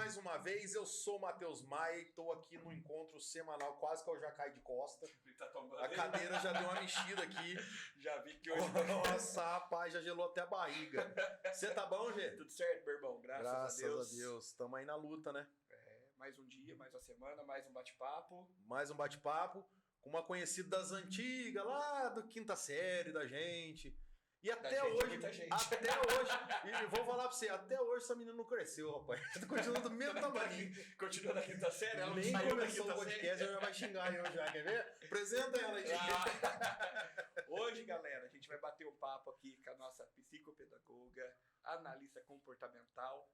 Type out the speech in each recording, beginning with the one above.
mais uma vez, eu sou o Matheus Maia e tô aqui no encontro semanal, quase que eu já caí de costa. A cadeira já deu uma mexida aqui. Já vi que hoje... Nossa, rapaz, já gelou até a barriga. Você tá bom, Gê? Tudo certo, meu irmão, graças a Deus. Tamo aí na luta, né? Mais um dia, mais uma semana, mais um bate-papo. Mais um bate-papo com uma conhecida das antigas, lá do quinta série da gente. E até hoje, e vou falar pra você, até hoje essa menina não cresceu, rapaz. Continua do mesmo tamanho. Continua na quinta série, ela nem começou o podcast, ela já vai xingar eu já, quer ver? Apresenta ela aí. Hoje, galera, a gente vai bater um papo aqui com a nossa psicopedagoga, analista comportamental,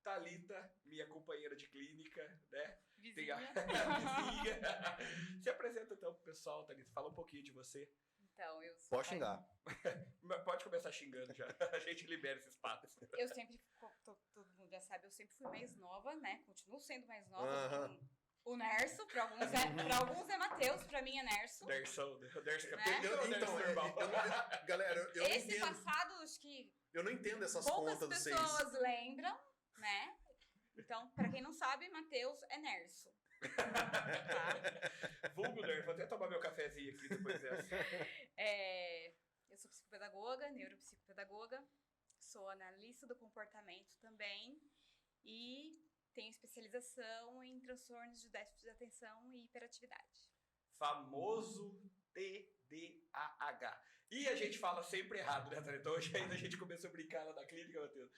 Thalita, minha companheira de clínica, né? Vizinha. Vizinha. Se apresenta então pro pessoal, Thalita, fala um pouquinho de você. Então, eu sou... Pode xingar. Pode começar xingando já. A gente libera esses papos. Eu sempre, todo mundo já sabe, eu sempre fui mais nova, né? Continuo sendo mais nova. O Nerso, pra alguns é Matheus, pra mim é Nerso. Nerso Né? Galera, eu não Esse entendo. passado, acho que Eu não entendo essas poucas contas de vocês. pessoas lembram, né? Então, pra quem não sabe, Matheus é Nerso. Tá? Vulgo Nerso, vou até tomar meu cafezinho aqui depois dessa. Eu sou psicopedagoga, neuropsicopedagoga, sou analista do comportamento também e tenho especialização em transtornos de déficit de atenção e hiperatividade. Famoso TDAH. E a gente fala sempre errado, né, Thalita? Hoje ainda a gente começou a brincar lá na clínica, Matheus.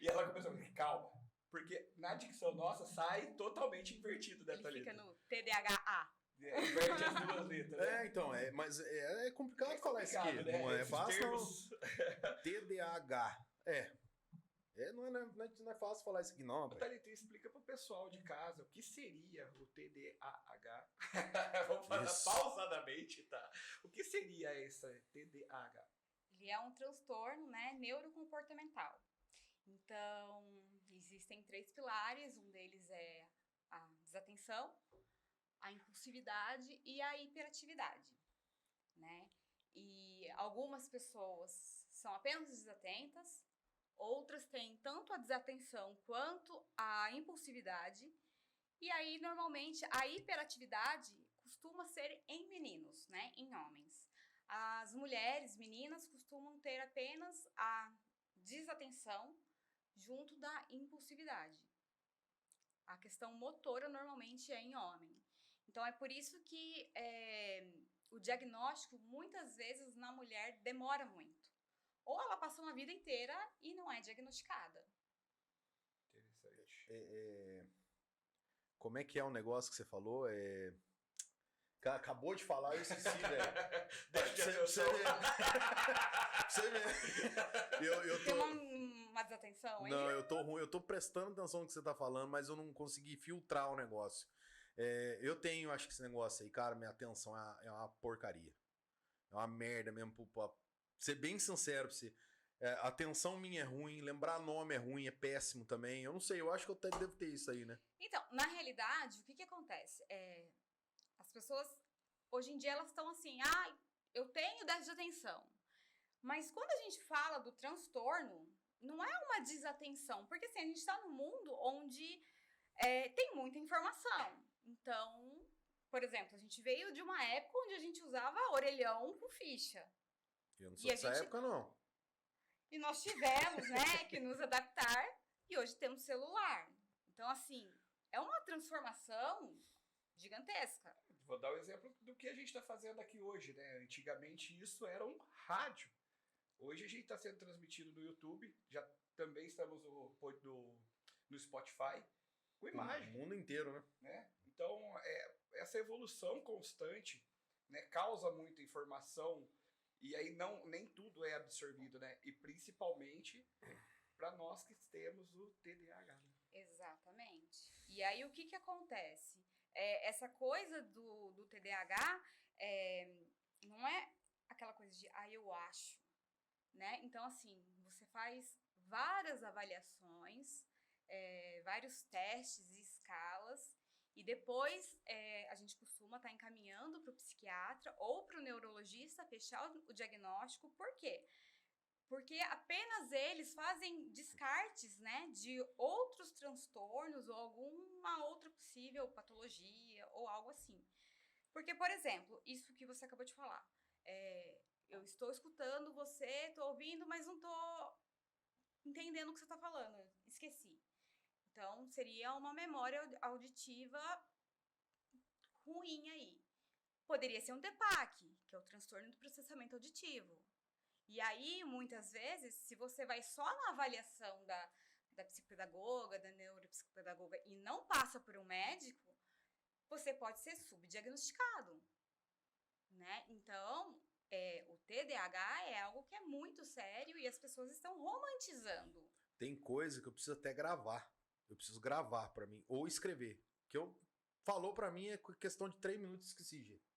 E ela começou a brincar, calma. Porque na dicção nossa sai totalmente invertido, né, Thalita? Fica no TDAH. Inverte as duas letras. Né? Então, mas é complicado falar isso aqui. Né? Não é Esses fácil, termos... não. TDAH. Não é fácil falar isso aqui, não, rapaz. Thalita, explica pro pessoal de casa o que seria o TDAH. Vamos falar pausadamente, tá? O que seria esse TDAH? Ele é um transtorno, né, neurocomportamental. Então, existem 3 pilares, um deles é a desatenção, a impulsividade e a hiperatividade, né? E algumas pessoas são apenas desatentas, outras têm tanto a desatenção quanto a impulsividade, e aí, normalmente, a hiperatividade costuma ser em meninos, né, em homens. As mulheres, meninas, costumam ter apenas a desatenção junto da impulsividade. A questão motora normalmente é em homem. Então, é por isso que o diagnóstico, muitas vezes, na mulher demora muito. Ou ela passa uma vida inteira e não é diagnosticada. Interessante. Como é que é o negócio que você falou? Acabou de falar, eu esqueci, velho. Você vê. Eu tô... Tem uma desatenção aí? Não, eu tô ruim. Eu tô prestando atenção no que você tá falando, mas eu não consegui filtrar o negócio. Eu tenho, acho que esse negócio aí, cara, minha atenção é uma porcaria. É uma merda mesmo, pra ser bem sincero pra você. A atenção minha é ruim, lembrar nome é ruim, é péssimo também. Eu não sei, eu acho que eu até devo ter isso aí, né? Então, na realidade, o que acontece? As pessoas, hoje em dia, elas estão assim, eu tenho déficit de atenção. Mas quando a gente fala do transtorno, não é uma desatenção. Porque assim, a gente está num mundo onde tem muita informação. Então, por exemplo, a gente veio de uma época onde a gente usava orelhão com ficha. Eu não sou dessa época, não. E nós tivemos, né, que nos adaptar e hoje temos celular. Então, assim, é uma transformação gigantesca. Vou dar um exemplo do que a gente está fazendo aqui hoje, né? Antigamente isso era um rádio. Hoje a gente está sendo transmitido no YouTube, já também estamos no Spotify, com imagem. O mundo inteiro, né? Então, essa evolução constante, né, causa muita informação e aí nem tudo é absorvido, né? E principalmente para nós que temos o TDAH. Né? Exatamente. E aí o que acontece? Essa coisa do TDAH não é aquela coisa de eu acho, né? Então, assim, você faz várias avaliações, vários testes e escalas, e depois a gente costuma estar encaminhando para o psiquiatra ou para o neurologista fechar o diagnóstico. Por quê? porque apenas eles fazem descartes, né, de outros transtornos ou alguma outra possível patologia ou algo assim. Porque, por exemplo, isso que você acabou de falar, eu estou escutando você, estou ouvindo, mas não estou entendendo o que você está falando, esqueci. Então, seria uma memória auditiva ruim aí. Poderia ser um TPAC, que é o transtorno do processamento auditivo. E aí, muitas vezes, se você vai só na avaliação da psicopedagoga, da neuropsicopedagoga e não passa por um médico, você pode ser subdiagnosticado, né? Então, o TDAH é algo que é muito sério e as pessoas estão romantizando. Tem coisa que eu preciso até gravar. Eu preciso gravar pra mim, ou escrever. Que eu falou pra mim é questão de 3 minutos e esqueci, gente.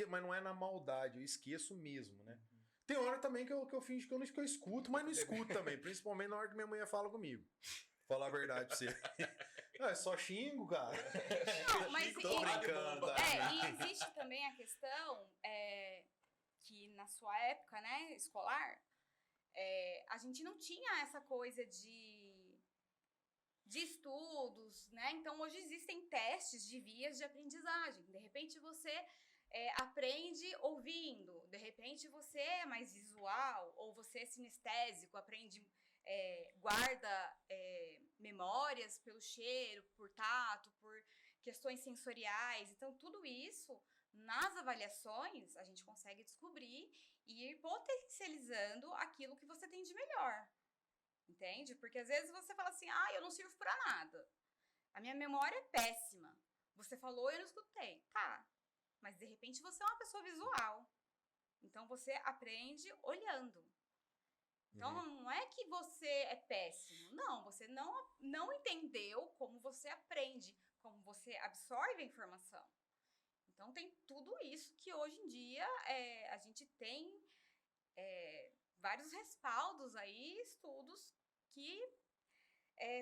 Mas não é na maldade, eu esqueço mesmo, né? Tem hora também que eu finjo que eu escuto, mas não escuto também. Principalmente na hora que minha mulher fala comigo. Falar a verdade pra você. Não, é só xingo, cara. Não, mas Tô brincando. e existe também a questão que na sua época, né, escolar, a gente não tinha essa coisa de estudos, né? Então, hoje existem testes de vias de aprendizagem. De repente, você aprende ouvindo. De repente, você é mais visual, ou você é sinestésico, aprende, guarda memórias pelo cheiro, por tato, por questões sensoriais. Então, tudo isso, nas avaliações, a gente consegue descobrir e ir potencializando aquilo que você tem de melhor. Entende? Porque às vezes você fala assim, eu não sirvo pra nada. A minha memória é péssima. Você falou e eu não escutei. Tá. Mas de repente você é uma pessoa visual. Então você aprende olhando. Então não é que você é péssimo. Não, você não entendeu como você aprende, como você absorve a informação. Então tem tudo isso que hoje em dia a gente tem vários respaldos aí, estudos que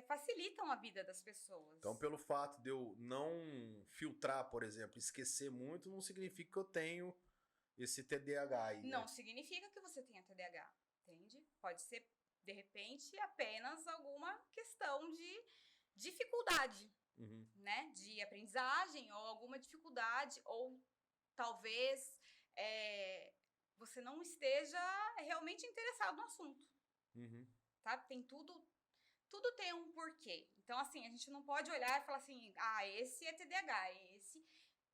facilitam a vida das pessoas. Então, pelo fato de eu não filtrar, por exemplo, esquecer muito, não significa que eu tenho esse TDAH aí. Não né? significa que você tenha TDAH, entende? Pode ser, de repente, apenas alguma questão de dificuldade, né? De aprendizagem, ou alguma dificuldade, ou talvez você não esteja realmente interessado no assunto. Tá? Tem tudo tem um porquê. Então, assim, a gente não pode olhar e falar assim, esse é TDAH, esse...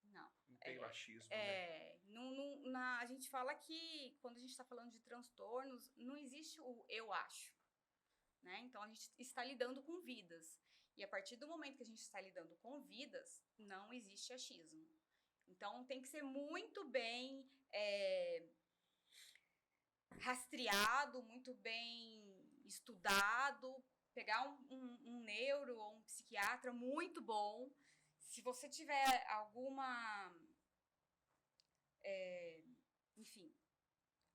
Não. Não tem o achismo, né? A gente fala que, quando a gente está falando de transtornos, não existe o eu acho. Né? Então, a gente está lidando com vidas. E a partir do momento que a gente está lidando com vidas, não existe achismo. Então, tem que ser muito bem rastreado, muito bem estudado, pegar um neuro ou um psiquiatra muito bom. Se você tiver alguma, enfim,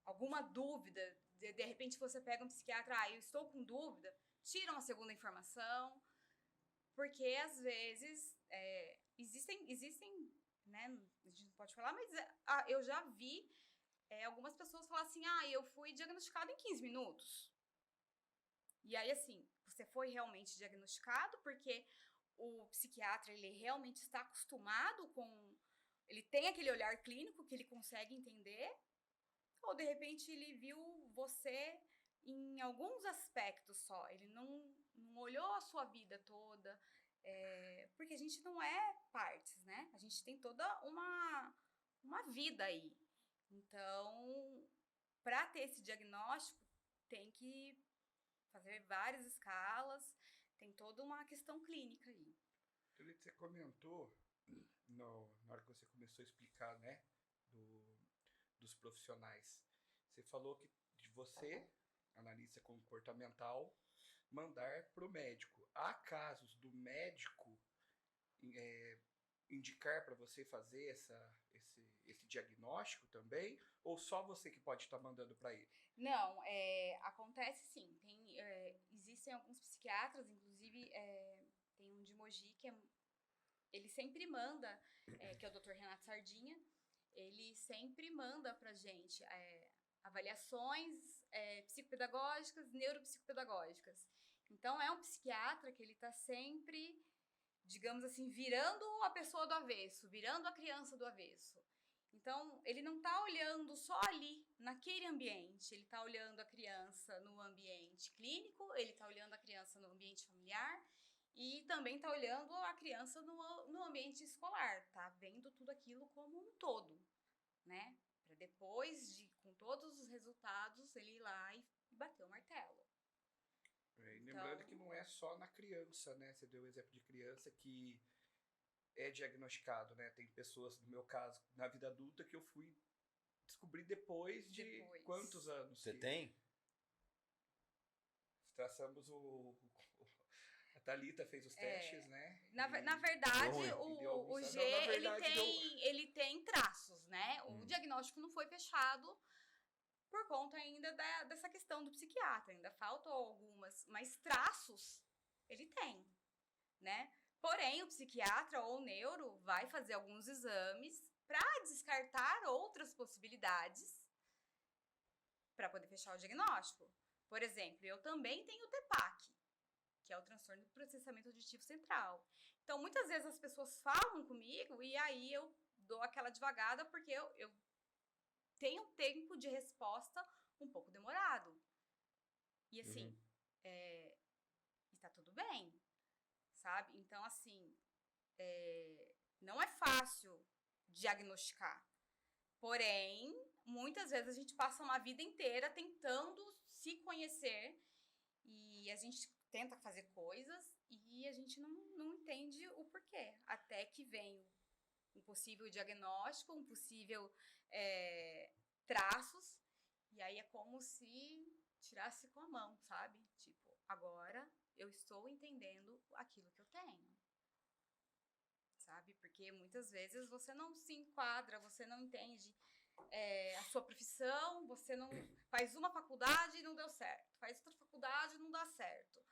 alguma dúvida, de repente você pega um psiquiatra, eu estou com dúvida, tira uma segunda informação, porque às vezes existem, né, a gente não pode falar, mas eu já vi algumas pessoas falar assim, eu fui diagnosticado em 15 minutos. E aí, assim, você foi realmente diagnosticado porque o psiquiatra, ele realmente está acostumado com... Ele tem aquele olhar clínico que ele consegue entender, ou de repente ele viu você em alguns aspectos só, ele não olhou a sua vida toda, porque a gente não é partes, né? A gente tem toda uma vida aí. Então, para ter esse diagnóstico, tem que fazer várias escalas, tem toda uma questão clínica aí. Tulito, você comentou, na hora que você começou a explicar, né, dos profissionais, você falou que de você, analista comportamental, mandar para o médico. Há casos do médico indicar para você fazer esse diagnóstico também? Ou só você que pode estar mandando para ele? Não, acontece sim. Existem alguns psiquiatras, inclusive tem um de Mogi que ele sempre manda, que é o Dr. Renato Sardinha, ele sempre manda pra gente avaliações psicopedagógicas, neuropsicopedagógicas. Então, é um psiquiatra que ele está sempre, digamos assim, virando a pessoa do avesso, virando a criança do avesso. Então, ele não está olhando só ali, naquele ambiente. Ele está olhando a criança no ambiente clínico, ele está olhando a criança no ambiente familiar e também está olhando a criança no ambiente escolar. Está vendo tudo aquilo como um todo, né? Para depois, com todos os resultados, ele ir lá e bater o martelo. E lembrando que não é só na criança, né? Você deu o exemplo de criança que é diagnosticado, né? Tem pessoas, no meu caso, na vida adulta, que eu fui descobrir depois de quantos anos. Você tem? Traçamos a Thalita fez os testes, né? Na verdade, o G, não, ele tem traços, né? O diagnóstico não foi fechado por conta ainda dessa questão do psiquiatra. Ainda faltam algumas, mas traços ele tem, né? Porém, o psiquiatra ou o neuro vai fazer alguns exames para descartar outras possibilidades para poder fechar o diagnóstico. Por exemplo, eu também tenho TPAC, que é o transtorno do processamento auditivo central. Então, muitas vezes as pessoas falam comigo e aí eu dou aquela devagada porque eu tenho um tempo de resposta um pouco demorado. E assim, e tá tudo bem, sabe? Então, assim, não é fácil diagnosticar. Porém, muitas vezes a gente passa uma vida inteira tentando se conhecer e a gente tenta fazer coisas e a gente não entende o porquê. Até que vem um possível diagnóstico, um possível traços, e aí é como se tirasse com a mão, sabe? Tipo, agora eu estou entendendo aquilo que eu tenho. Sabe? Porque muitas vezes você não se enquadra, você não entende a sua profissão, você não faz uma faculdade e não deu certo, faz outra faculdade e não dá certo,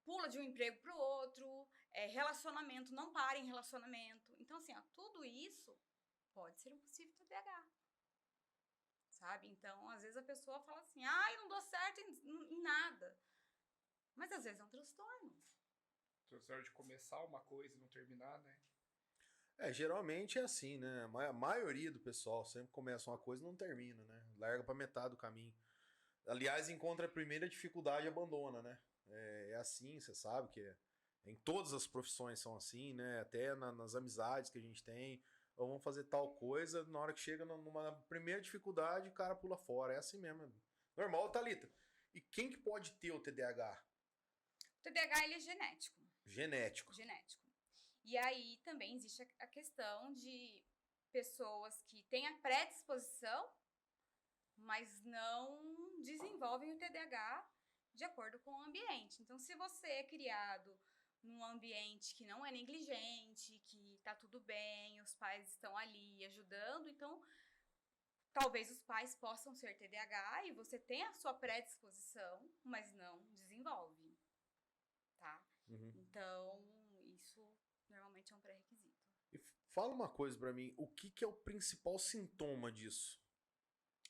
pula de um emprego para o outro, relacionamento, não para em relacionamento. Então, assim, tudo isso pode ser um possível TDAH. Sabe? Então, às vezes a pessoa fala assim, não dou certo em nada. Mas às vezes é um transtorno. Transtorno de começar uma coisa e não terminar, né? Geralmente é assim, né? A maioria do pessoal sempre começa uma coisa e não termina, né? Larga pra metade do caminho. Aliás, encontra a primeira dificuldade e abandona, né? É assim, você sabe que em todas as profissões são assim, né? Até nas amizades que a gente tem. Ou vamos fazer tal coisa, na hora que chega numa primeira dificuldade, o cara pula fora. É assim mesmo. Normal, Thalita. E quem que pode ter o TDAH? O TDAH, ele é genético. Genético. E aí também existe a questão de pessoas que têm a predisposição, mas não desenvolvem o TDAH de acordo com o ambiente. Então, se você é criado num ambiente que não é negligente, que tá tudo bem, os pais estão ali ajudando, então talvez os pais possam ser TDAH e você tem a sua predisposição, mas não desenvolve, tá? Então, isso normalmente é um pré-requisito. E fala uma coisa pra mim, o que é o principal sintoma disso?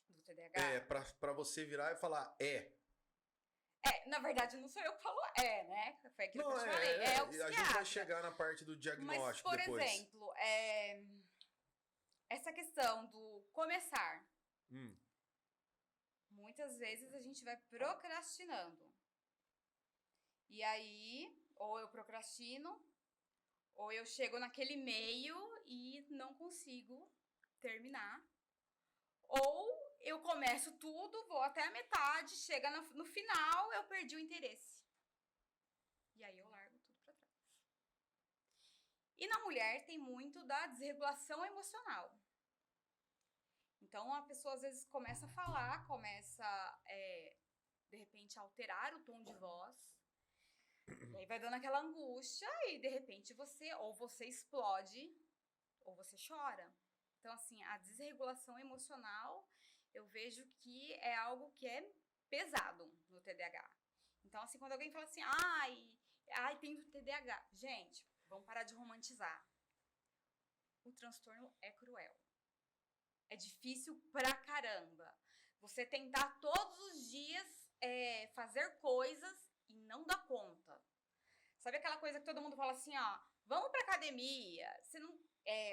Do TDAH? Pra você virar e falar, na verdade, não sou eu que falo né? Foi aquilo que eu te falei. O psiquiatra. A gente vai chegar na parte do diagnóstico depois. depois. Mas, por exemplo, essa questão do começar. Muitas vezes a gente vai procrastinando. E aí, ou eu procrastino, ou eu chego naquele meio e não consigo terminar. Ou eu começo tudo, vou até a metade, chega no final, eu perdi o interesse. E aí eu largo tudo pra trás. E na mulher tem muito da desregulação emocional. Então a pessoa às vezes começa a falar, começa de repente a alterar o tom de voz. E aí vai dando aquela angústia e de repente você explode ou você chora. Então assim, a desregulação emocional eu vejo que é algo que é pesado no TDAH. Então assim, quando alguém fala assim, tem TDAH. Gente, vamos parar de romantizar. O transtorno é cruel. É difícil pra caramba. Você tentar todos os dias fazer coisas e não dar conta. Sabe aquela coisa que todo mundo fala assim, ó, vamos pra academia,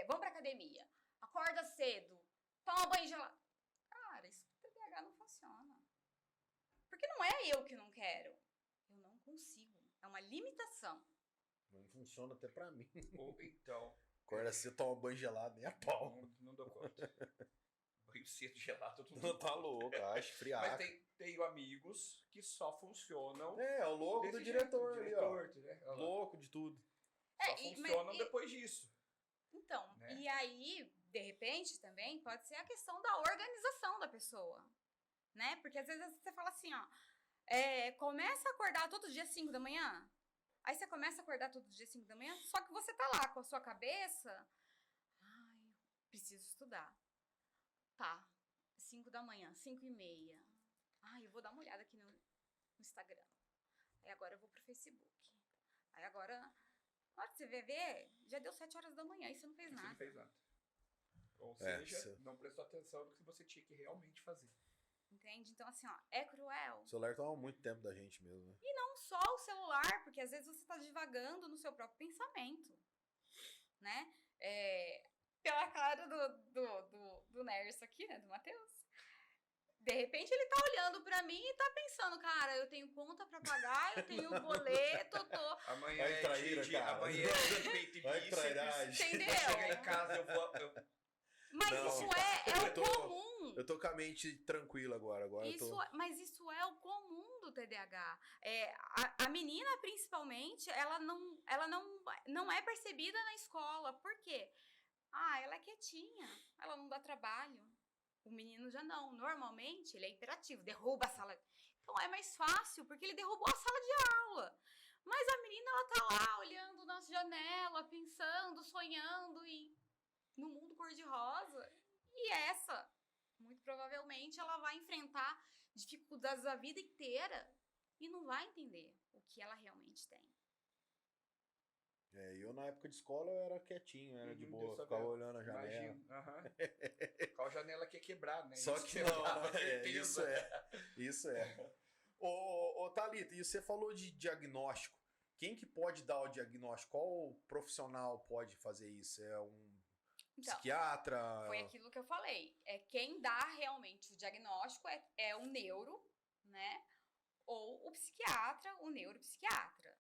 vamos pra academia, acorda cedo, toma banho gelado. Cara, isso com TDAH não funciona. Porque não é eu que não quero. Eu não consigo. É uma limitação. Não funciona até pra mim. Ou então... Acorda cedo, toma banho gelado, nem a pau. Não dou conta. Banho cedo, gelado, tudo. Não tá louco, acho, friaca. Mas tenho amigos que só funcionam... É o louco do desse diretor jeito, ali, ó. né? Olha lá. Louco de tudo. Só funcionam depois disso. Então, Né? e aí, de repente, também pode ser a questão da organização da pessoa, né? Porque às vezes você fala assim, ó, começa a acordar todo dia às 5 da manhã, aí você começa a acordar todo dia às 5 da manhã, só que você tá lá com a sua cabeça, ai, preciso estudar. Tá, 5 da manhã, 5:30, ai, eu vou dar uma olhada aqui no Instagram, aí agora eu vou pro Facebook, aí agora... Na hora que você vai ver, já deu 7 horas da manhã e você não fez nada. Você não fez nada. Ou seja, você- não prestou atenção no que você tinha que realmente fazer. Entende? Então, assim, ó, é cruel. O celular toma muito tempo da gente mesmo, né? Não só o celular, porque às vezes você tá divagando no seu próprio pensamento, né? Pela cara do Nerso aqui, né, do Matheus. De repente ele tá olhando pra mim e tá pensando, cara, eu tenho conta pra pagar, eu tenho boleto, eu tô... Amanhã Vai traíra, cara. amanhã é de peito e Vai bíceps. trairagem. Entendeu? Chegar em casa, eu vou... Mas Não, isso eu é tô- o comum. Eu tô com a mente tranquila agora eu tô... Mas isso é o comum do TDAH. A menina, principalmente, ela não é percebida na escola. Por quê? Ela é quietinha, ela não dá trabalho. O menino já não. Normalmente, ele é hiperativo, derruba a sala. Então, é mais fácil, porque ele derrubou a sala de aula. Mas a menina, ela tá lá, olhando na janela, pensando, sonhando no mundo cor-de-rosa. E muito provavelmente, ela vai enfrentar dificuldades a vida inteira e não vai entender o que ela realmente tem. Eu na época de escola eu era quietinho, era de boa, Deus ficava sabe. olhando a janela. Imagino. Aham. Qual janela que ia quebrar, né? Só Isso que eu não, tava certeza. isso é. Ô Thalita, e você falou de diagnóstico. Quem que pode dar o diagnóstico? Qual profissional pode fazer isso? É um Então, psiquiatra? foi aquilo que eu falei. Quem dá realmente o diagnóstico é o neuro, né? Ou o psiquiatra, o neuropsiquiatra.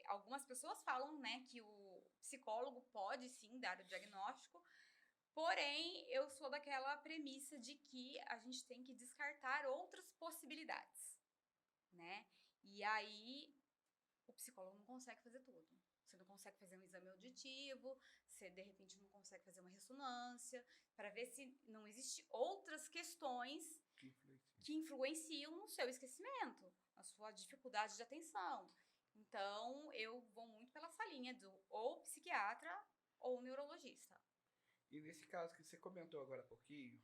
Algumas pessoas falam, né, que o psicólogo pode sim dar o diagnóstico, porém eu sou daquela premissa de que a gente tem que descartar outras possibilidades, né? E aí o psicólogo não consegue fazer tudo. Você não consegue fazer um exame auditivo, você de repente não consegue fazer uma ressonância, para ver se não existem outras questões que influenciam no seu esquecimento, na sua dificuldade de atenção. Então, eu vou muito pela essa linha do ou psiquiatra ou neurologista. E nesse caso que você comentou agora há pouquinho,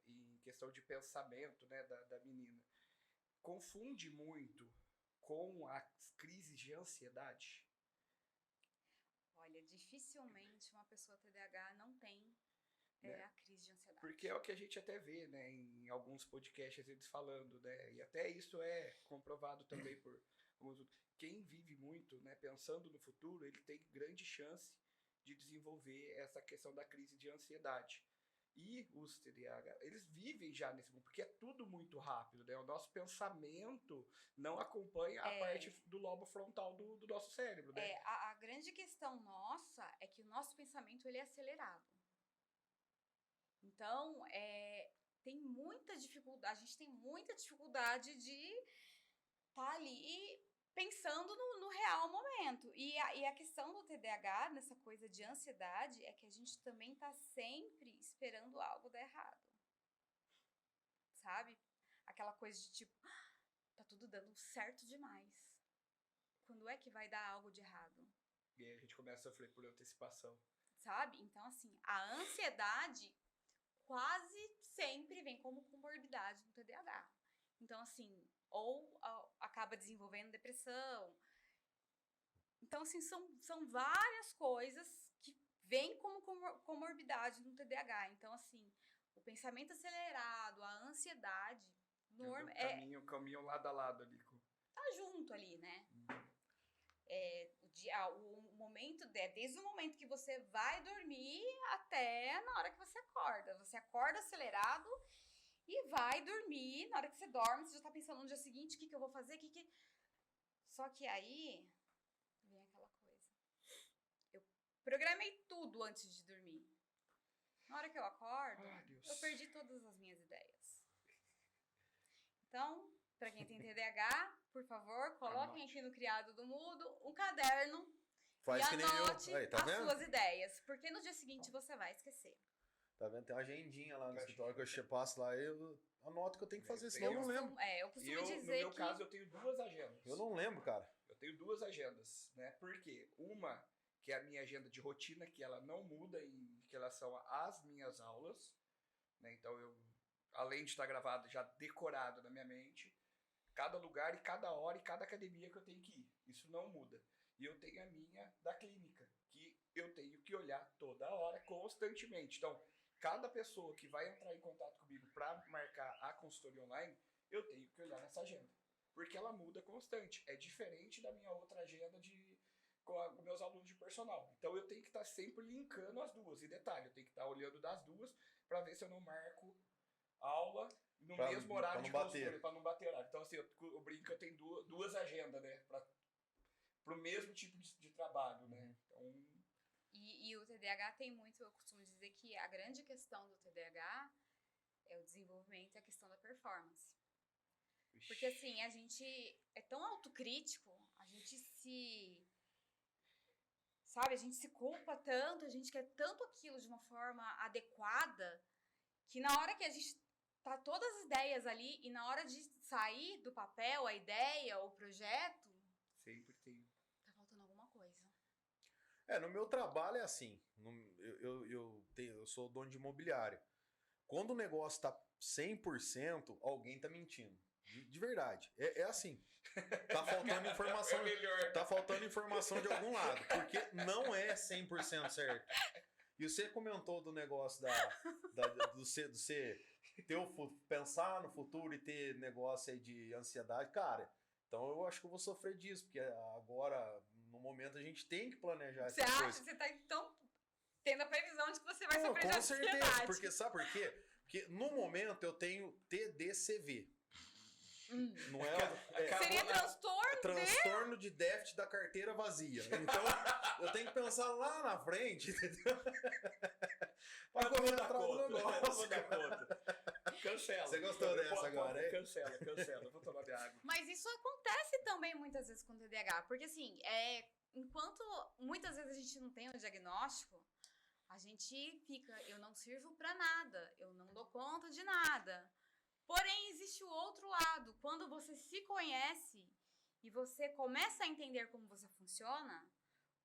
em questão de pensamento, né, da menina, confunde muito com as crises de ansiedade? Olha, dificilmente uma pessoa TDAH não tem Né? a crise de ansiedade. Porque é o que a gente até vê, né, em alguns podcasts eles falando, né, e até isso é comprovado também por alguns outros. Quem vive muito, né, pensando no futuro, ele tem grande chance de desenvolver essa questão da crise de ansiedade. E os TDAH, eles vivem já nesse mundo, porque é tudo muito rápido, né? O nosso pensamento não acompanha a parte do lobo frontal do nosso cérebro, né? A grande questão nossa é que o nosso pensamento ele é acelerado. Então, tem muita dificuldade, a gente tem muita dificuldade de estar ali pensando no real momento. E a questão do TDAH, nessa coisa de ansiedade, é que a gente também está sempre esperando algo dar errado. Sabe? Aquela coisa de tipo, tá tudo dando certo demais. Quando é que vai dar algo de errado? E aí a gente começa a sofrer por antecipação. Sabe? Então, assim, a ansiedade quase sempre vem como comorbidade no TDAH. Então, assim, ou acaba desenvolvendo depressão. Então, assim, são várias coisas que vêm como comorbidade no TDAH. Então, assim, o pensamento acelerado, a ansiedade, Caminham lado a lado ali. tá junto ali, né? O momento, desde o momento que você vai dormir até na hora que você acorda. Você acorda acelerado e vai dormir. Na hora que você dorme, você já tá pensando no dia seguinte, o que eu vou fazer, Só que aí vem aquela coisa. Eu programei tudo antes de dormir. Na hora que eu acordo, eu perdi todas as minhas ideias. Então, pra quem tem TDAH, por favor, coloquem aqui no Criado do Mudo um caderno Faz e que nem anote eu. Aí, tá as vendo? suas ideias. Porque no dia seguinte você vai esquecer. Tá vendo? Tem uma agendinha lá no escritório que eu passo lá, eu anoto que eu tenho que fazer, senão eu não lembro. Eu costumo dizer no meu caso, eu tenho 2 agendas. Eu não lembro, cara. Eu tenho 2 agendas, né? Por quê? Uma, que é a minha agenda de rotina, que ela não muda em relação às minhas aulas, né? Então, além de estar gravado, já decorado na minha mente, cada lugar e cada hora e cada academia que eu tenho que ir. Isso não muda. E eu tenho a minha da clínica, que eu tenho que olhar toda hora, constantemente. Então, cada pessoa que vai entrar em contato comigo para marcar a consultoria online, eu tenho que olhar nessa agenda. Porque ela muda constante. É diferente da minha outra agenda com meus alunos de personal. Então eu tenho que estar sempre linkando as duas. E detalhe, eu tenho que estar olhando das duas para ver se eu não marco aula no mesmo horário de consultoria, para não bater horário. Então assim, eu brinco que eu tenho duas agendas, né? Para o mesmo tipo de trabalho, né? Então... E o TDAH tem muito, eu costumo dizer que a grande questão do TDAH é o desenvolvimento e a questão da performance. Porque assim, a gente é tão autocrítico, a gente se culpa tanto, a gente quer tanto aquilo de uma forma adequada, que na hora que a gente tá todas as ideias ali e na hora de sair do papel, a ideia, o projeto, sempre tem. Tá faltando alguma coisa. No meu trabalho é assim. Eu sou dono de imobiliário. Quando o negócio tá 100%, alguém tá mentindo. De verdade. É assim. Tá faltando informação. Tá faltando informação de algum lado. Porque não é 100% certo. E você comentou do negócio do você pensar no futuro e ter negócio aí de ansiedade. Cara, então eu acho que eu vou sofrer disso. Porque agora, no momento, a gente tem que planejar essas coisas. Você acha que você tá, então, tendo a previsão de que você vai sofrer de ansiedade? Com certeza. Porque sabe por quê? Porque no momento eu tenho TDCV. Não seria transtorno de déficit da carteira vazia. Então, eu tenho que pensar lá na frente, entendeu? Pra correr atrás do negócio. Eu vou dar conta. Cancela. Você gostou dessa agora, hein? Cancela. Eu vou tomar minha água. Mas isso acontece também muitas vezes com o TDAH. Porque assim, enquanto muitas vezes a gente não tem o diagnóstico, a gente fica, eu não sirvo pra nada, eu não dou conta de nada. Porém, existe o outro lado. Quando você se conhece e você começa a entender como você funciona,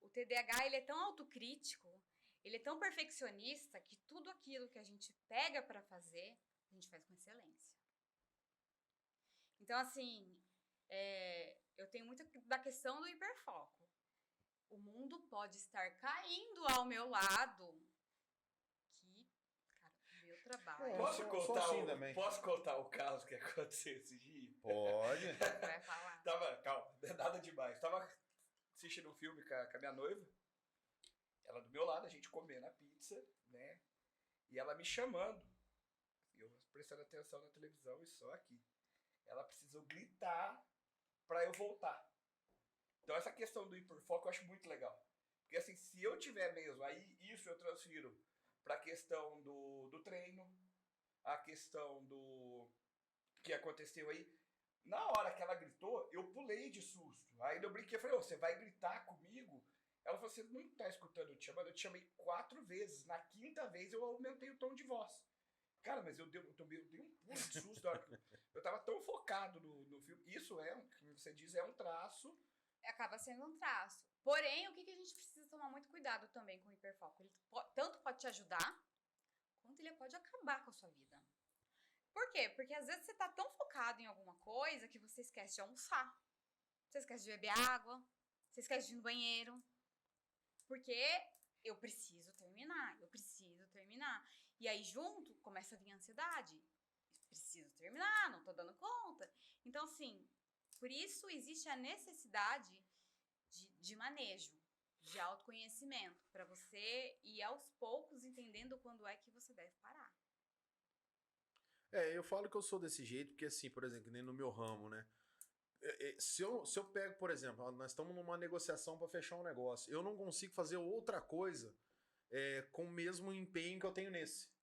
o TDAH ele é tão autocrítico, ele é tão perfeccionista, que tudo aquilo que a gente pega para fazer, a gente faz com excelência. Então, assim, eu tenho muito da questão do hiperfoco. O mundo pode estar caindo ao meu lado, trabalho. Posso contar o caso que aconteceu esse dia? Pode. Vai falar. Calma, nada demais. Tava assistindo um filme com a minha noiva, ela do meu lado, a gente comendo a pizza, né? E ela me chamando. Eu prestando atenção na televisão e só aqui. Ela precisou gritar pra eu voltar. Então essa questão do hiperfoco eu acho muito legal. Porque assim, se eu tiver mesmo, aí isso eu transfiro para a questão do treino, a questão do que aconteceu aí. Na hora que ela gritou, eu pulei de susto. Aí eu brinquei e falei, você vai gritar comigo? Ela falou, você não tá escutando eu te chamando? Eu te chamei 4 vezes. Na 5ª vez eu aumentei o tom de voz. Cara, mas eu dei um pulo de susto. Eu tava tão focado no filme. Isso como você diz, é um traço. Acaba sendo um traço. Porém, o que a gente precisa tomar muito cuidado também com o hiperfoco? Ele tanto pode te ajudar, quanto ele pode acabar com a sua vida. Por quê? Porque às vezes você tá tão focado em alguma coisa que você esquece de almoçar. Você esquece de beber água. Você esquece de ir no banheiro. Porque eu preciso terminar. E aí, junto, começa a vir a ansiedade. Preciso terminar, não tô dando conta. Então, assim, por isso existe a necessidade de manejo, de autoconhecimento, para você ir aos poucos entendendo quando é que você deve parar. Eu falo que eu sou desse jeito, porque assim, por exemplo, nem no meu ramo, né? Se eu pego, por exemplo, nós estamos numa negociação para fechar um negócio, eu não consigo fazer outra coisa com o mesmo empenho que eu tenho nesse.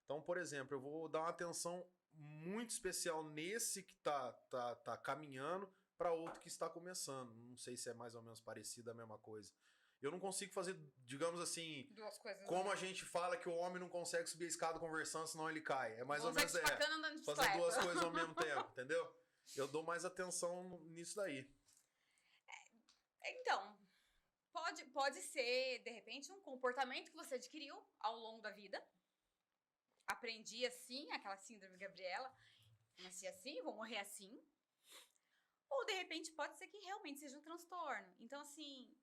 Então, por exemplo, eu vou dar uma atenção muito especial nesse que tá caminhando para outro que está começando. Não sei se é mais ou menos parecido a mesma coisa. Eu não consigo fazer, digamos assim, Duas coisas. como a gente fala que o homem não consegue subir a escada conversando, senão ele cai. É mais ou menos andando de fazer bicicleta. duas coisas ao mesmo tempo, entendeu? Eu dou mais atenção nisso daí. Então, pode ser, de repente, um comportamento que você adquiriu ao longo da vida. Aprendi assim, aquela síndrome Gabriela. Nasci assim, vou morrer assim. Ou, de repente, pode ser que realmente seja um transtorno. Então, assim,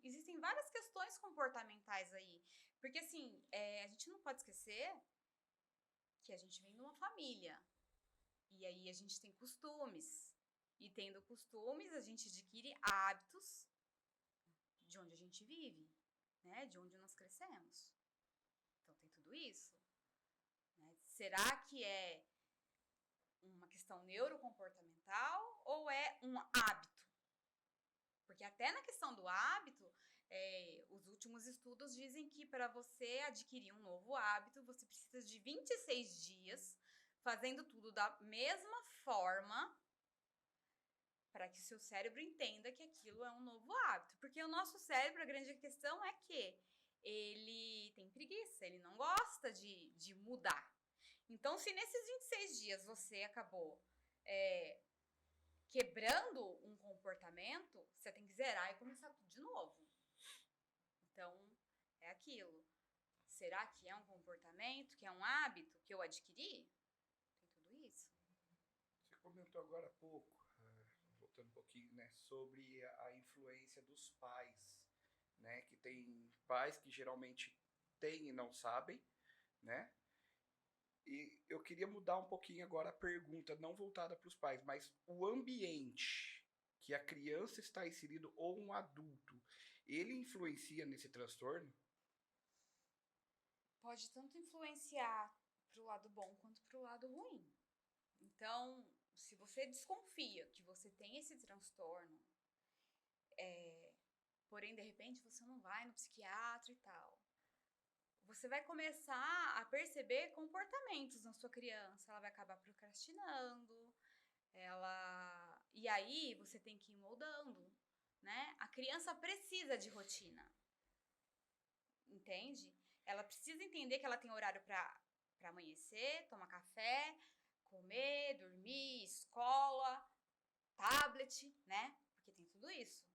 existem várias questões comportamentais aí. Porque, assim, a gente não pode esquecer que a gente vem de uma família. E aí a gente tem costumes. E tendo costumes, a gente adquire hábitos de onde a gente vive, né? De onde nós crescemos. Então tem tudo isso. Né? Será que é uma questão neurocomportamental ou é um hábito? Porque até na questão do hábito, os últimos estudos dizem que para você adquirir um novo hábito, você precisa de 26 dias fazendo tudo da mesma forma para que o seu cérebro entenda que aquilo é um novo hábito. Porque o nosso cérebro, a grande questão é que ele tem preguiça, ele não gosta de mudar. Então, se nesses 26 dias você acabou quebrando um comportamento, você tem que zerar e começar tudo de novo. Então, é aquilo. Será que é um comportamento, que é um hábito que eu adquiri? Tem tudo isso. Você comentou agora há pouco, voltando um pouquinho, né, sobre a influência dos pais, né, que tem pais que geralmente têm e não sabem, né? E eu queria mudar um pouquinho agora a pergunta, não voltada para os pais, mas o ambiente que a criança está inserido ou um adulto, ele influencia nesse transtorno? Pode tanto influenciar para o lado bom quanto para o lado ruim. Então, se você desconfia que você tem esse transtorno, porém, de repente, você não vai no psiquiatra e tal, você vai começar a perceber comportamentos na sua criança. Ela vai acabar procrastinando, e aí você tem que ir moldando, né? A criança precisa de rotina, entende? Ela precisa entender que ela tem horário para amanhecer, tomar café, comer, dormir, escola, tablet, né? Porque tem tudo isso.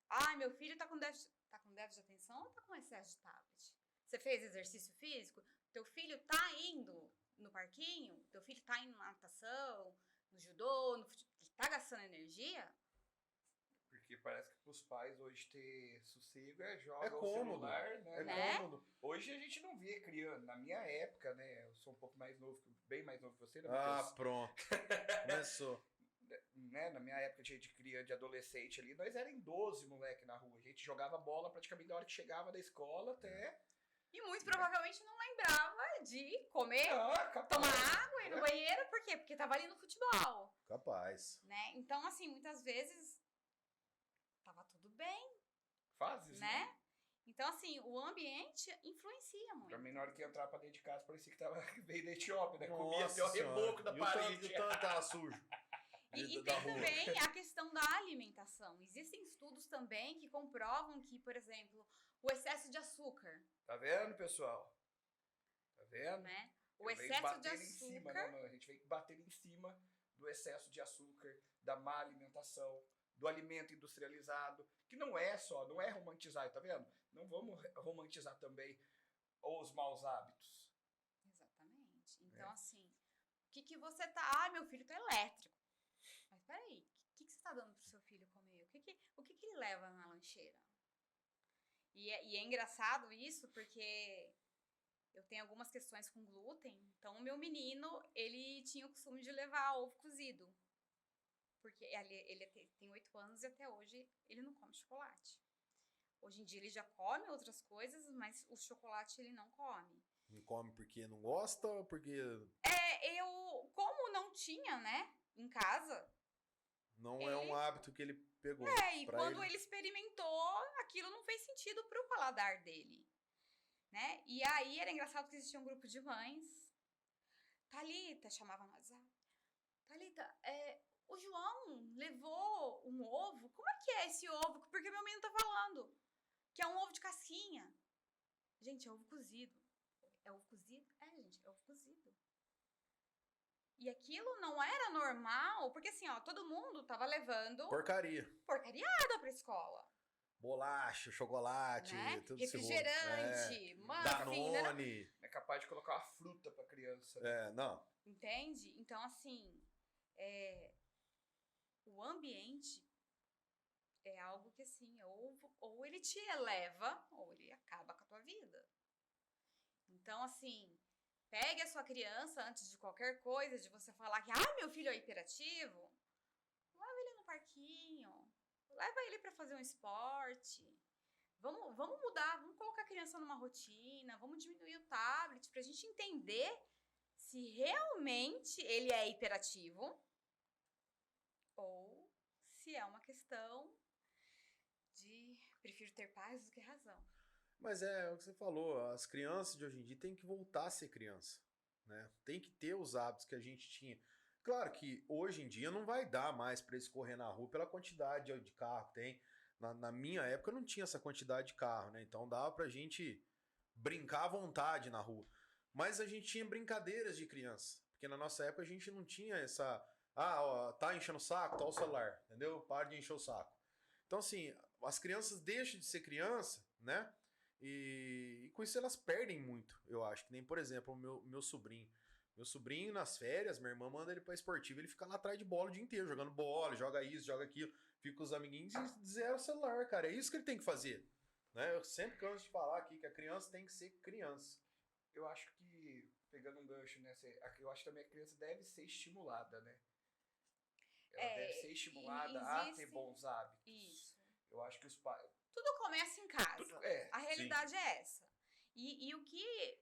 Ai, meu filho tá com déficit de atenção ou tá com excesso de tablet? Você fez exercício físico? Teu filho tá indo no parquinho? Teu filho tá indo na natação, no judô, no futebol? Ele tá gastando energia? Porque parece que para os pais hoje ter sossego joga o cômodo, celular, né? Né? cômodo. Hoje a gente não via criando. Na minha época, né? Eu sou um pouco mais novo, bem mais novo que você, né, Matheus? Pronto. Começou. Né, na minha época de criança, de adolescente ali, nós éramos 12 moleque na rua. A gente jogava bola praticamente da hora que chegava da escola até... E muito provavelmente não lembrava de comer, capaz. tomar água, ir no banheiro. Por quê? Porque tava ali no futebol. Capaz. Né? Então, assim, muitas vezes tava tudo bem, Fases, né? Então, assim, o ambiente influencia muito. Pra mim, na hora que ia entrar pra dentro de casa, parecia que veio da Etiópia, né? Nossa Comia até o reboco da parede. E o tanto tava sujo. E da tem rua. também a questão da alimentação. Existem estudos também que comprovam que, por exemplo, o excesso de açúcar. Tá vendo, pessoal? Tá vendo? Né? O Eu venho excesso de batendo açúcar. em cima, né, mano? A gente vem batendo em cima do excesso de açúcar, da má alimentação, do alimento industrializado, que não é romantizar, tá vendo? Não vamos romantizar também os maus hábitos. Exatamente. Então, assim, o que você tá... Ah, meu filho tá elétrico. Mas peraí, o que você tá dando pro seu filho comer? O que ele leva na lancheira? E é engraçado isso, porque eu tenho algumas questões com glúten, então o meu menino, ele tinha o costume de levar ovo cozido. Porque ele tem 8 anos e até hoje ele não come chocolate. Hoje em dia ele já come outras coisas, mas o chocolate ele não come. Não come porque não gosta ou porque Como não tinha, né, em casa, não é um hábito que ele pegou? e Pra quando ele experimentou, aquilo não fez sentido pro paladar dele, né? E aí era engraçado que existia um grupo de mães. Thalita, chamava no WhatsApp. Thalita, o João levou um ovo. Como é que é esse ovo? Porque meu menino tá falando que é um ovo de casquinha. Gente, é ovo cozido. É ovo cozido? Gente, é ovo cozido. E aquilo não era normal, porque assim, ó, todo mundo tava levando porcariada pra escola. Bolacha, chocolate, Né? tudo Refrigerante, Danone. É capaz de colocar uma fruta pra criança. Não. Entende? Então, assim, o ambiente é algo que, assim, ou ele te eleva, ou ele acaba com a tua vida. Então, assim, pegue a sua criança antes de qualquer coisa, de você falar que, meu filho é hiperativo, leva ele no parquinho, leva ele para fazer um esporte. Vamos mudar, vamos colocar a criança numa rotina, vamos diminuir o tablet pra gente entender se realmente ele é hiperativo ou se é uma questão de prefiro ter paz do que razão. Mas é o que você falou, as crianças de hoje em dia têm que voltar a ser criança, né? Tem que ter os hábitos que a gente tinha. Claro que hoje em dia não vai dar mais para eles correr na rua pela quantidade de carro que tem. Na minha época não tinha essa quantidade de carro, né? Então dava pra gente brincar à vontade na rua. Mas a gente tinha brincadeiras de criança. Porque na nossa época a gente não tinha essa... tá enchendo o saco, tá o celular, entendeu? Para de encher o saco. Então assim, as crianças deixam de ser criança, né? E com isso elas perdem muito, eu acho. Que nem, por exemplo, o meu sobrinho. Meu sobrinho, nas férias, minha irmã manda ele pra esportiva, ele fica lá atrás de bola o dia inteiro, jogando bola, joga isso, joga aquilo, fica com os amiguinhos e zera o celular, cara. É isso que ele tem que fazer. Né? Eu sempre canso de falar aqui que a criança tem que ser criança. Eu acho que, pegando um gancho nessa, eu acho que também a criança deve ser estimulada, né? Ela deve ser estimulada a ter bons hábitos. Isso. Eu acho que os pais... Tudo começa em casa. A realidade é essa. E o que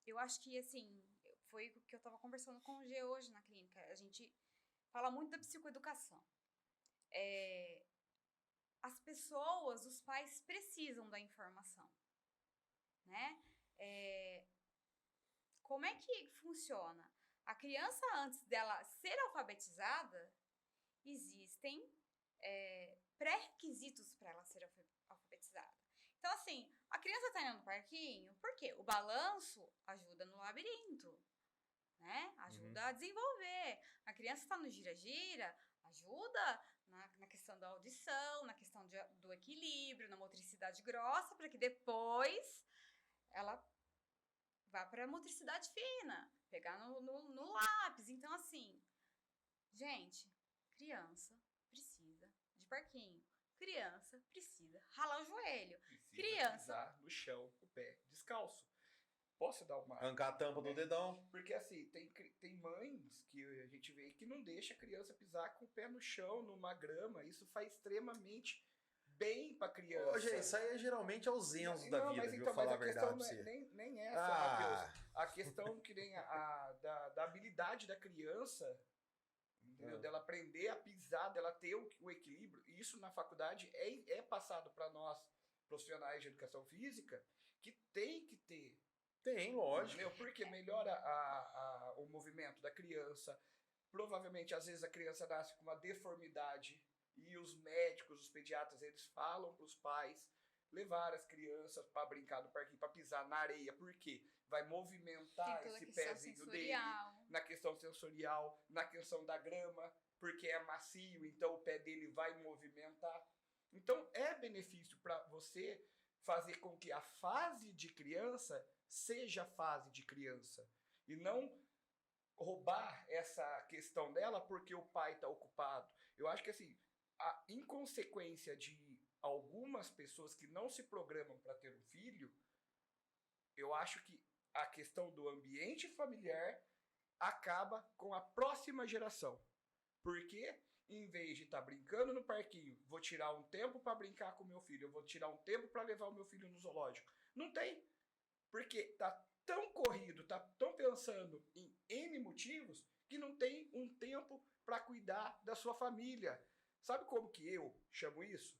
eu acho que, assim, foi o que eu tava conversando com o G hoje na clínica. A gente fala muito da psicoeducação. As pessoas, os pais precisam da informação, né? Como é que funciona? A criança, antes dela ser alfabetizada, existem pré-requisitos para ela ser alfabetizada. Então, assim, a criança tá indo no parquinho, por quê? O balanço ajuda no labirinto, né? Ajuda a desenvolver. A criança tá no gira-gira, ajuda na questão da audição, na questão do equilíbrio, na motricidade grossa, para que depois ela vá para a motricidade fina, pegar no lápis. Então, assim, gente, criança precisa de parquinho. Criança precisa ralar o joelho. Criança pisar no chão, o pé descalço. Posso dar uma... Arrancar a tampa do dedão. Porque assim, tem mães que a gente vê que não deixa a criança pisar com o pé no chão, numa grama. Isso faz extremamente bem pra criança. Ô, gente, isso aí é geralmente aos Zenzo da vida, viu? Falar a verdade pra você. Nem essa, Matheus. A questão que nem da habilidade da criança, entendeu? Dela aprender a pisar, dela ter o equilíbrio. E isso na faculdade é passado para nós, profissionais de educação física, que tem que ter. Tem, lógico. Entendeu? Porque melhora o movimento da criança. Provavelmente, às vezes, a criança nasce com uma deformidade e os médicos, os pediatras, eles falam para os pais levar as crianças para brincar no parquinho, para pisar na areia. Por quê? Vai movimentar esse pezinho dele na questão sensorial, na questão da grama, porque é macio, então o pé dele vai movimentar. Então, é benefício para você fazer com que a fase de criança seja a fase de criança. E não roubar essa questão dela porque o pai está ocupado. Eu acho que assim, a inconsequência de algumas pessoas que não se programam para ter um filho, eu acho que a questão do ambiente familiar acaba com a próxima geração. Porque, em vez de estar brincando no parquinho, vou tirar um tempo para brincar com meu filho, eu vou tirar um tempo para levar o meu filho no zoológico. Não tem. Porque tá tão corrido, tá tão pensando em N motivos, que não tem um tempo para cuidar da sua família. Sabe como que eu chamo isso?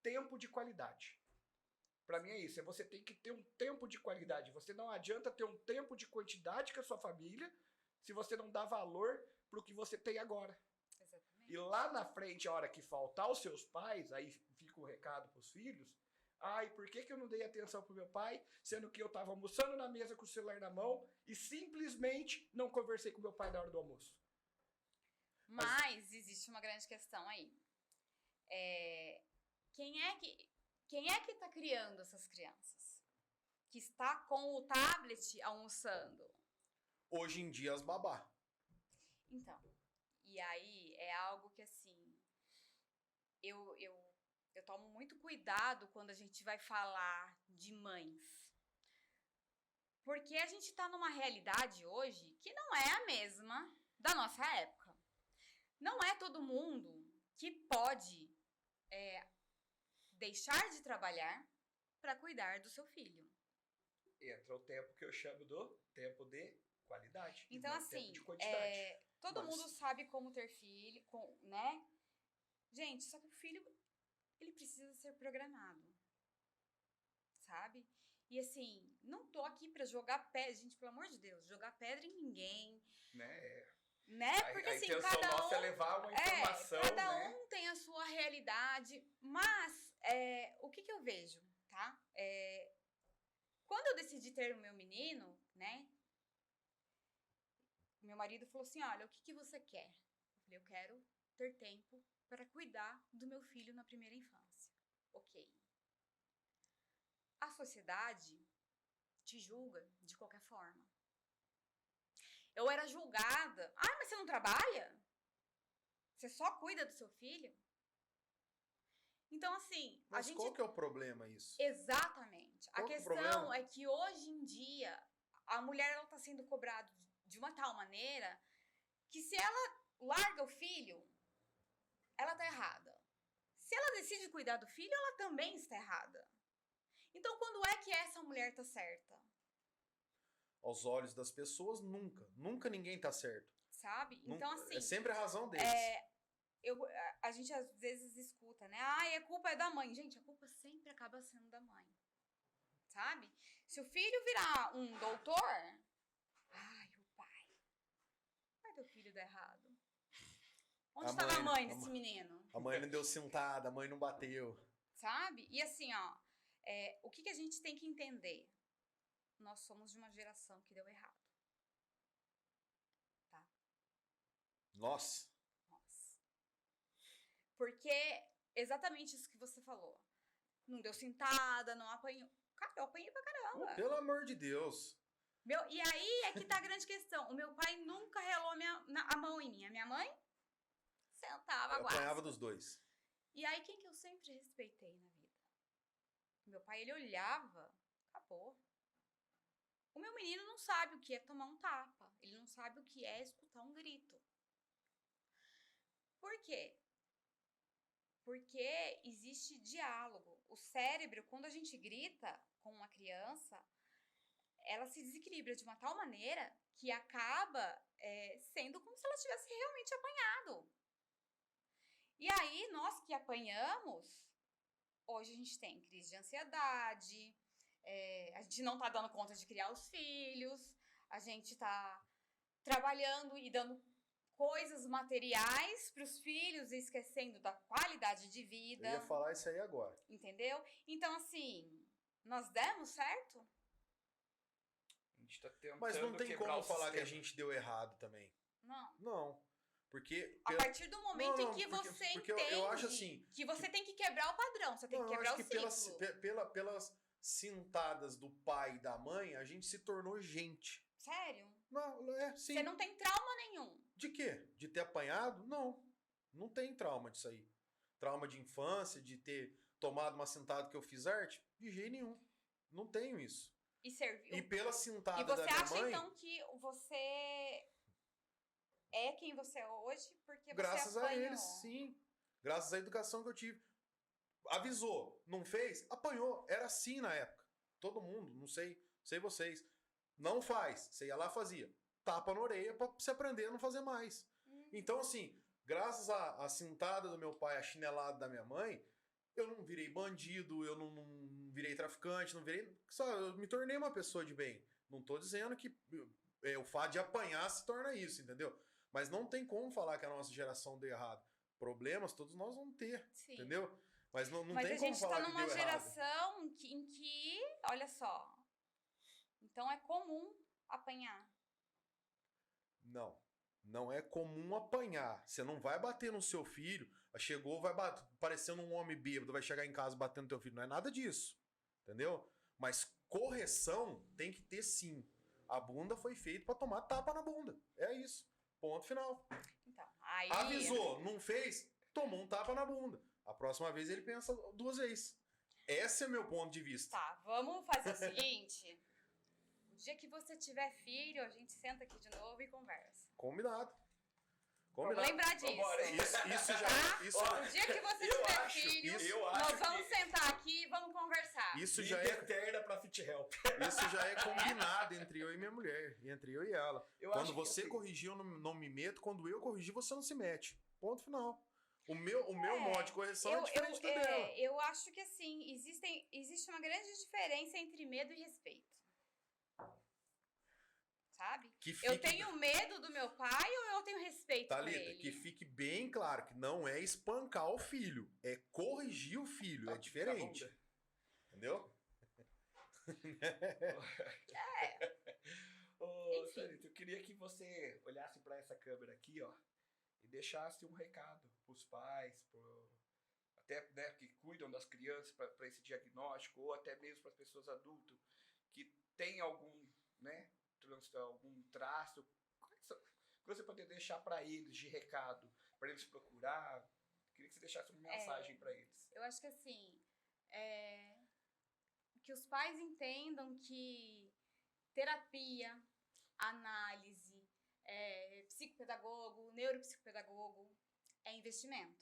Tempo de qualidade. Para mim é isso, você tem que ter um tempo de qualidade. Você não adianta ter um tempo de quantidade com a sua família se você não dá valor pro que você tem agora. Exatamente. E lá na frente, a hora que faltar os seus pais, aí fica o recado pros filhos. Ai, por que eu não dei atenção pro meu pai, sendo que eu tava almoçando na mesa com o celular na mão e simplesmente não conversei com meu pai na hora do almoço? Mas existe uma grande questão aí. Quem é que está criando essas crianças? Que está com o tablet almoçando? Hoje em dia, as babá. Então, e aí é algo que, assim, eu tomo muito cuidado quando a gente vai falar de mães. Porque a gente está numa realidade hoje que não é a mesma da nossa época. Não é todo mundo que pode deixar de trabalhar para cuidar do seu filho. Entra o tempo que eu chamo do tempo de qualidade. Então, não assim, tempo de quantidade. todo mundo sabe como ter filho, né? Gente, só que o filho, ele precisa ser programado, sabe? E assim, não tô aqui pra jogar pedra, gente, pelo amor de Deus, jogar pedra em ninguém. Né? Porque assim, cada nossa é levar uma informação, cada né? um tem a sua realidade, mas o que eu vejo, tá? Quando eu decidi ter o meu menino, né? Meu marido falou assim, olha, o que você quer? Eu falei, eu quero ter tempo para cuidar do meu filho na primeira infância. Ok. A sociedade te julga de qualquer forma. Eu era julgada. Ah, mas você não trabalha? Você só cuida do seu filho? Então, assim, Mas qual que é o problema isso? Exatamente. Qual a que é o questão problema? é que hoje em dia a mulher ela está sendo cobrada de uma tal maneira que se ela larga o filho, ela tá errada. Se ela decide cuidar do filho, ela também está errada. Então, quando é que essa mulher tá certa? Aos olhos das pessoas, nunca. Nunca ninguém tá certo. Sabe? Então, assim... É sempre a razão deles. A gente às vezes escuta, né? Ai, a culpa é da mãe. Gente, a culpa sempre acaba sendo da mãe. Sabe? Se o filho virar um doutor... Ai, o pai. Vai teu filho dar errado. Onde estava a mãe desse menino? A mãe não deu sentada, a mãe não bateu. Sabe? E assim, ó... o que a gente tem que entender? Nós somos de uma geração que deu errado. Tá? Nossa. Porque exatamente isso que você falou. Não deu sentada, não apanhou. Cara, eu apanhei pra caramba. Pelo amor de Deus. E aí é que tá a grande questão. O meu pai nunca relou a mão em mim. A minha mãe sentava a guarda. Apanhava dos dois. E aí quem que eu sempre respeitei na vida? Meu pai, ele olhava, acabou. O meu menino não sabe o que é tomar um tapa. Ele não sabe o que é escutar um grito. Por quê? Porque existe diálogo. O cérebro, quando a gente grita com uma criança, ela se desequilibra de uma tal maneira que acaba sendo como se ela tivesse realmente apanhado. E aí, nós que apanhamos, hoje a gente tem crise de ansiedade, a gente não tá dando conta de criar os filhos, a gente tá trabalhando e dando coisas materiais para os filhos e esquecendo da qualidade de vida. Eu ia falar isso aí agora. Entendeu? Então, assim, nós demos certo? A gente tá tentando. Mas não tem como falar sistema. que a gente deu errado também. Não. Não. Porque... A partir do momento em que você porque entende eu acho assim, que você tem que quebrar o padrão, você tem que quebrar o ciclo. Pelas cintadas do pai e da mãe, a gente se tornou gente. Sério? Não, sim. Você não tem trauma nenhum. De quê? De ter apanhado? Não. Não tem trauma disso aí. Trauma de infância, de ter tomado uma sentada que eu fiz arte? De jeito nenhum. Não tenho isso. e serviu. E pela cintada E da você minha acha, mãe, então, que você é quem você é hoje porque graças você a apanhou? eles, sim. Graças à educação que eu tive. Avisou, não fez, apanhou. Era assim na época. Todo mundo, não sei vocês. Não faz. Você ia lá, fazia. Tapa na orelha pra você aprender a não fazer mais. Então, assim, graças à cintada do meu pai, à chinelada da minha mãe, eu não virei bandido, eu não virei traficante, não virei. Só, eu me tornei uma pessoa de bem. Não tô dizendo que o fato de apanhar se torna isso, entendeu? Mas não tem como falar que a nossa geração deu errado. Problemas todos nós vamos ter, Sim. entendeu? Mas não Mas tem a como gente falar tá que numa deu errado. geração em que, olha só, então é comum apanhar. Não é comum apanhar. Você não vai bater no seu filho, chegou, vai bater, parecendo um homem bêbado, vai chegar em casa batendo no teu filho. Não é nada disso, entendeu? Mas correção tem que ter sim. A bunda foi feita pra tomar tapa na bunda. É isso. Ponto final. Então, aí... Avisou, não fez, tomou um tapa na bunda. A próxima vez ele pensa 2 vezes. Esse é meu ponto de vista. Tá, vamos fazer o seguinte. O dia que você tiver filho, a gente senta aqui de novo e conversa. Combinado. Vamos lembrar disso. Vambora, hein? Isso já. Tá? Isso, O dia que você tiver filho, nós vamos sentar aqui e vamos conversar. isso Vida já é. eterna pra Fit Help. Isso já é combinado entre eu e minha mulher, entre eu e ela. Eu Quando acho que você assim- corrigir, eu não me meto. Quando eu corrigir, você não se mete. Ponto final. O meu modo de correção é diferente do dela. Eu acho que assim, existe uma grande diferença entre medo e respeito. Sabe? Que Eu fique, tenho medo do meu pai ou eu tenho respeito por Thalita, ele? que fique bem claro que não é espancar o filho, é corrigir o filho, é diferente. Entendeu? Ô, Enfim. Thalita, eu queria que você olhasse pra essa câmera aqui, ó, e deixasse um recado pros pais, até né, que cuidam das crianças para esse diagnóstico, ou até mesmo para as pessoas adultas que têm algum, né, algum traço. O que você poderia deixar para eles de recado, para eles procurar? Queria que você deixasse uma mensagem para eles. Eu acho que assim, que os pais entendam que terapia, análise, psicopedagogo, neuropsicopedagogo é investimento.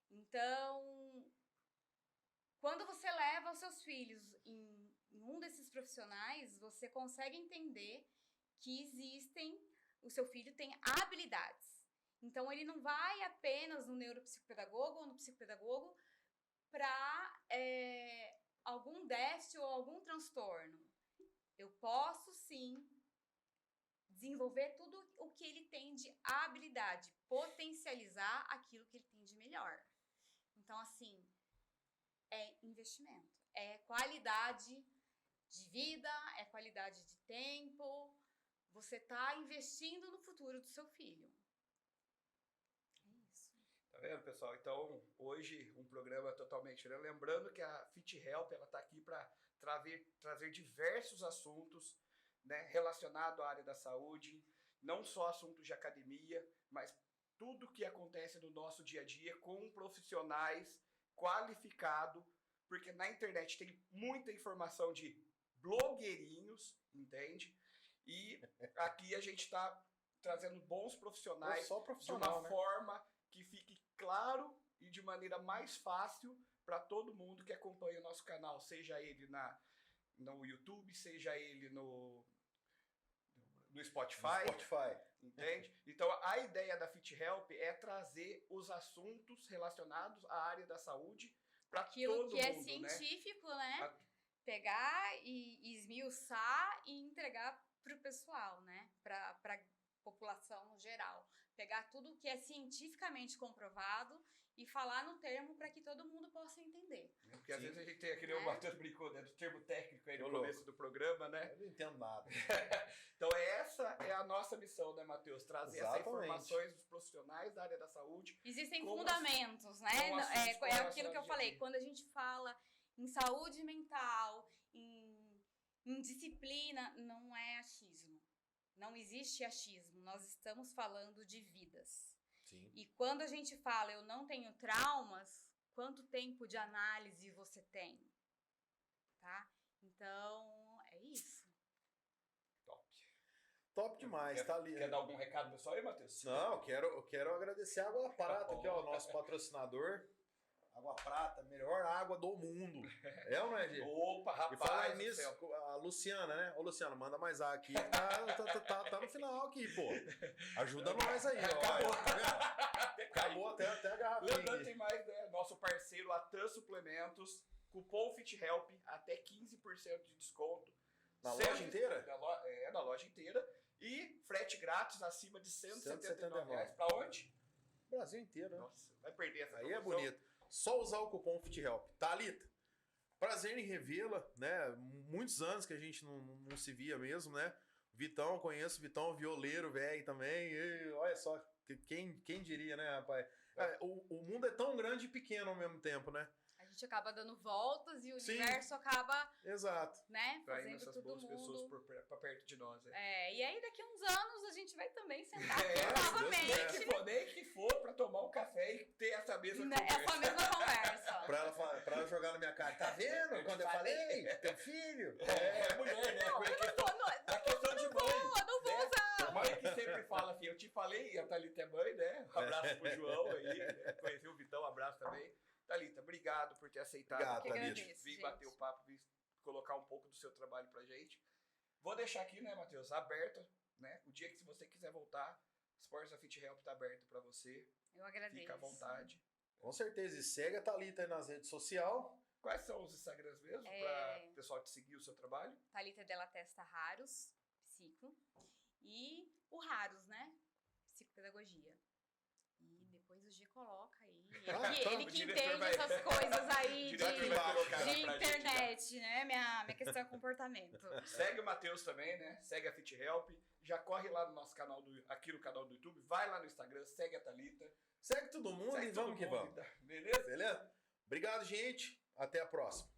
Então, quando você leva os seus filhos em um desses profissionais, você consegue entender que o seu filho tem habilidades. Então, ele não vai apenas no neuropsicopedagogo ou no psicopedagogo para algum déficit ou algum transtorno. Eu posso, sim, desenvolver tudo o que ele tem de habilidade, potencializar aquilo que ele tem de melhor. Então, assim, é investimento, é qualidade de vida, é qualidade de tempo. Você está investindo no futuro do seu filho. É isso. Tá vendo, pessoal? Então, hoje, um programa totalmente diferente. Lembrando que a Fit Help está aqui para trazer diversos assuntos, né, relacionados à área da saúde, não só assuntos de academia, mas tudo que acontece no nosso dia a dia com profissionais qualificados, porque na internet tem muita informação de blogueirinhos, entende? E aqui a gente está trazendo bons profissionais Só de profissional, uma né? forma que fique claro e de maneira mais fácil para todo mundo que acompanha o nosso canal, seja ele no YouTube, seja ele no Spotify, entende? Então a ideia da Fit Help é trazer os assuntos relacionados à área da saúde para todo mundo, aquilo que é científico, né? Pegar e esmiuçar e entregar para o pessoal, né? Para a população no geral. Pegar tudo que é cientificamente comprovado e falar no termo para que todo mundo possa entender. Porque às vezes a gente tem aquele, o Matheus brincou, né, do termo técnico aí no começo do programa, né? Eu não entendo nada. Então essa é a nossa missão, né, Matheus? Trazer essas informações dos profissionais da área da saúde. Existem fundamentos, né? É aquilo que eu falei, quando a gente fala em saúde mental, em disciplina, não é achismo. Não existe achismo, nós estamos falando de vidas. Sim. E quando a gente fala eu não tenho traumas, quanto tempo de análise você tem? Tá? Então, top demais, tá ali. Quer dar algum recado pessoal aí, Matheus? Não, eu quero agradecer a Água Prata, que é o nosso patrocinador. Água Prata, melhor água do mundo. É ou não é, Gê? Opa, E rapaz falar do nisso, céu. a Luciana, né? Ô, Luciana, manda mais água aqui. Tá no final aqui, pô. Ajuda nós aí, ó. Acabou. Tá vendo? Acabou até a garrafinha Lembrando, aqui. tem mais, né? Nosso parceiro Atan Suplementos, cupom FitHelp, até 15% de desconto. Na Sempre- loja inteira? Na loja inteira. E frete grátis acima de R$179. Pra onde? Brasil inteiro, né? Nossa, vai perder essa Aí é promoção. bonito. Só usar o cupom FitHelp. Thalita, prazer em revê-la, né? Muitos anos que a gente não se via mesmo, né? Vitão, eu conheço o Vitão, violeiro, velho também. E olha só, quem diria, né, rapaz? O mundo é tão grande e pequeno ao mesmo tempo, né? A gente acaba dando voltas e o Sim. universo acaba, Exato. né, Traindo fazendo essas todo boas pessoas mundo. pra perto de nós. E aí daqui a uns anos a gente vai também sentar É, aqui Deus novamente. quiser. Nem que for pra tomar um café e ter essa mesma Né, conversa. essa mesma conversa. Pra ela jogar na minha cara. Tá vendo? Quando eu falei, teu filho. É mulher, né? Não, É eu questão, não vou, é questão de mãe. eu não vou né? usar. Mãe que sempre fala assim, eu te falei, e a Thalita é mãe, né? Um abraço pro João aí, né? Conheci o Vitão, um abraço também. Thalita, obrigado por ter aceitado Obrigado, Que Thalita. agradeço, vir gente. bater o papo, vir colocar um pouco do seu trabalho pra gente. Vou deixar aqui, né, Matheus, aberta, né? O dia que se você quiser voltar, as portas da Fit Help tá aberto pra você. Eu agradeço. Fica à vontade. Com certeza. E segue a Thalita aí nas redes sociais. Quais são os Instagrams mesmo, para o pessoal te seguir o seu trabalho? Thalita Della Testa Raros, psico. E o Raros, né? Psicopedagogia. E depois o G coloca aí. Ele o que diretor entende vai- essas coisas aí O de, diretor vai colocar de pra gente, internet, né? Minha questão é comportamento. Segue o Matheus também, né? Segue a Fit Help. Já corre lá no nosso canal, aqui no canal do YouTube. Vai lá no Instagram, segue a Thalita. Segue todo mundo Segue e vamos todo que mundo, vamos. tá? Beleza? Beleza? Obrigado, gente. Até a próxima.